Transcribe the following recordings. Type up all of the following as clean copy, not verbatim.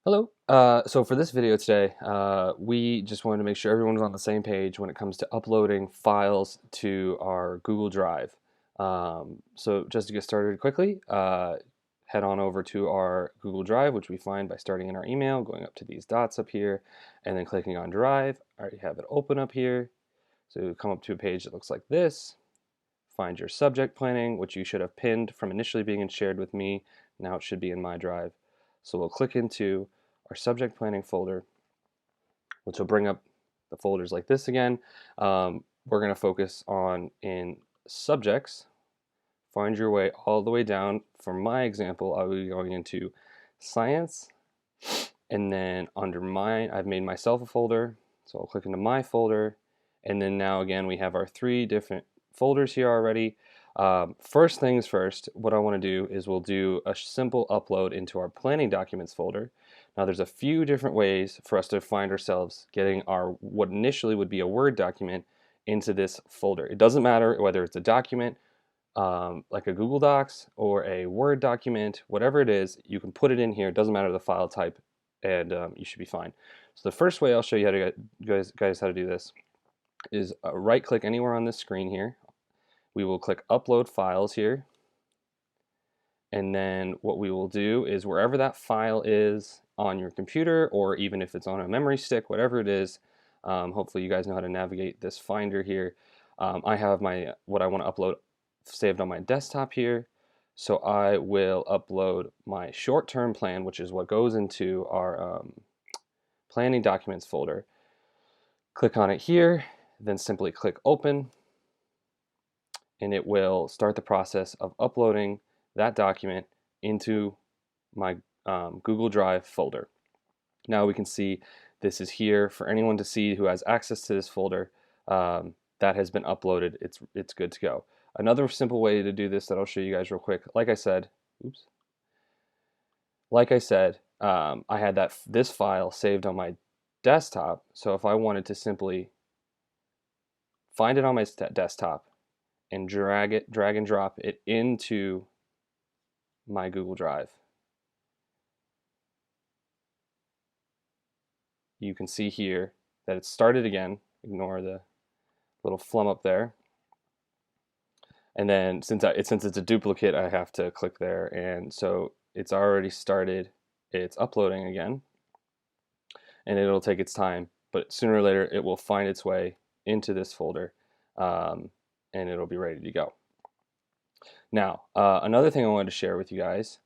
Hello. So for this video today, we just wanted to make sure everyone's on the same page when it comes to uploading files to our Google Drive. So just to get started quickly, head on over to our Google Drive, which we find by starting in our email, going up to these dots up here, and then clicking on Drive. I already have it open up here. So you come up to a page that looks like this. Find your subject planning, which you should have pinned from initially being shared with me. Now it should be in my drive. So we'll click into our subject planning folder, which will bring up the folders like this again. We're going to focus on in subjects. Find your way all the way down. For my example, I'll be going into science, and then under mine, I've made myself a folder. So I'll click into my folder, and then now again we have our three different folders here already. First things first, what I want to do is we'll do a simple upload into our planning documents folder. Now there's a few different ways for us to find ourselves getting our what initially would be a Word document into this folder. It doesn't matter whether it's a document like a Google Docs or a Word document, whatever it is, you can put it in here. It doesn't matter the file type, and you should be fine. So the first way I'll show you how to guys how to do this is right click anywhere on this screen here. We will click upload files here, and then what we will do is wherever that file is on your computer, or even if it's on a memory stick, whatever it is, hopefully you guys know how to navigate this finder here. I have my what I want to upload saved on my desktop here, so I will upload my short-term plan, which is what goes into our planning documents folder. Click on it here, then simply click open, and it will start the process of uploading that document into my Google Drive folder. Now we can see this is here for anyone to see who has access to this folder. That has been uploaded. It's good to go. Another simple way to do this that I'll show you guys real quick. Like I said, I had this file saved on my desktop. So if I wanted to simply find it on my desktop and drag and drop it into my Google Drive, you can see here that it started again. Ignore the little flum up there. And then since it's a duplicate, I have to click there, and so it's already started. It's uploading again, and it'll take its time, but sooner or later it will find its way into this folder, and it'll be ready to go. Now, another thing I wanted to share with you guys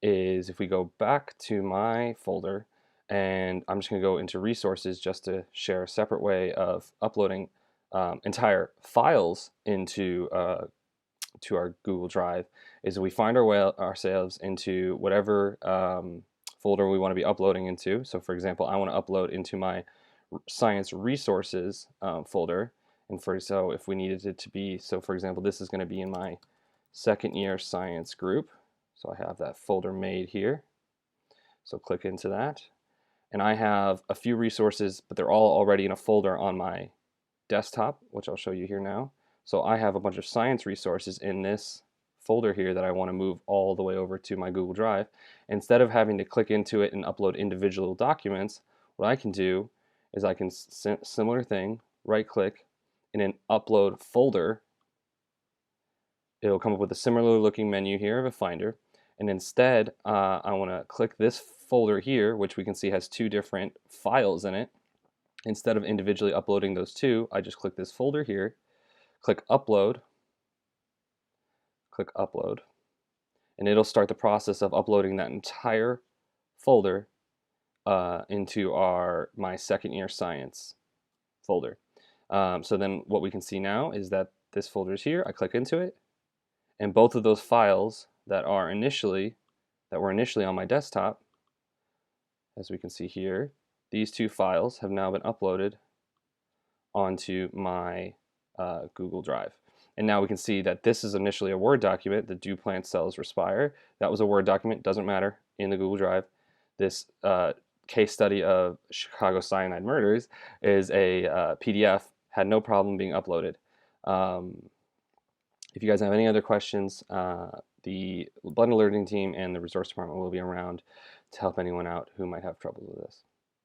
is if we go back to my folder, and I'm just going to go into resources just to share a separate way of uploading entire files into to our Google Drive, is we find ourselves into whatever folder we want to be uploading into. So for example, I want to upload into my science resources folder, and so if we needed it to be, so for example, this is going to be in my second year science group. So I have that folder made here. So click into that. And I have a few resources, but they're all already in a folder on my desktop, which I'll show you here now. So I have a bunch of science resources in this folder here that I want to move all the way over to my Google Drive. Instead of having to click into it and upload individual documents, what I can do is I can, similar thing, right click in an upload folder. It'll come up with a similar looking menu here of a finder, and instead I want to click this folder here, which we can see has two different files in it. Instead of individually uploading those two, I just click this folder here, click upload, and it'll start the process of uploading that entire folder into my second year science folder. So then what we can see now is that this folder is here. I click into it, and both of those files that were initially on my desktop, as we can see here, these two files have now been uploaded onto my Google Drive. And now we can see that this is initially a Word document, the Do Plant Cells Respire. That was a Word document, doesn't matter, in the Google Drive. This case study of Chicago cyanide murders is a PDF, had no problem being uploaded. If you guys have any other questions, the Blended Learning team and the resource department will be around to help anyone out who might have trouble with this.